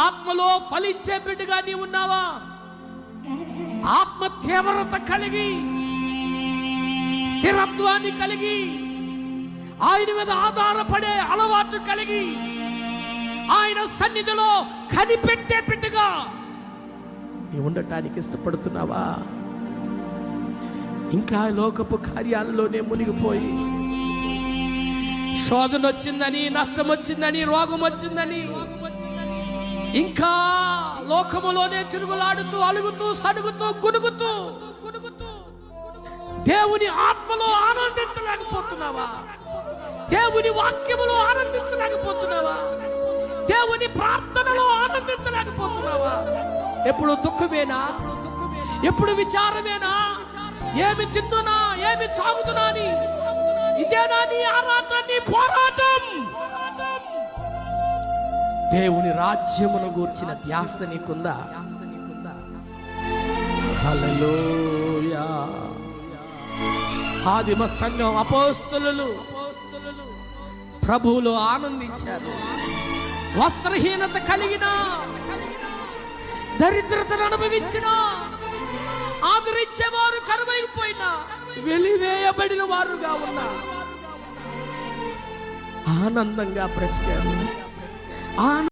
ఆత్మలో ఫలించే బిడ్డగా నీవు ఉన్నావా? ఆత్మ తీవ్రత కలిగి, స్థిరత్వాన్ని కలిగి, ఆయన మీద ఆధారపడే అలవాటు కలిగి, ఆయన సన్నిధిలో కనిపెట్టే బిడ్డగా నీవు ఉండటానికి ఇష్టపడుతున్నావా? ఇంకా లోకపు కార్యాలలోనే మునిగిపోయి శోధన వచ్చిందని, నష్టం వచ్చిందని, రోగం వచ్చిందని ఇంకా లోకములోనే తిరుగులాడుతూ, అలుగుతూ, సనుగుతూ, గునుగుతూ దేవుని ఆత్మలో ఆనందించలేకపోతున్నావా? దేవుని వాక్యములో ఆనందించలేకపోతున్నావా? దేవుని ప్రార్థనలో ఆనందించలేకపోతున్నావా? ఎప్పుడు దుఃఖమేనా? ఎప్పుడు విచారమేనా? ఏమి తిందునా, ఏమి తాగుతున్నా అని ఇదేనా నీ ఆరాటం, నీ పోరాటం? దేవుని రాజ్యమును గూర్చిన ధ్యాస నీకుందా? హల్లెలూయా. ఆదిమ సంఘం అపోస్తలులు ప్రభువులో ఆనందించారు. వస్త్రహీనత కలిగిన, దరిద్రతను అనుభవించిన, ఆదరించేవారు కరువైపోయినా, వెలివేయబడిన వారుగా ఉన్నా ఆనందంగా బ్రతికారు.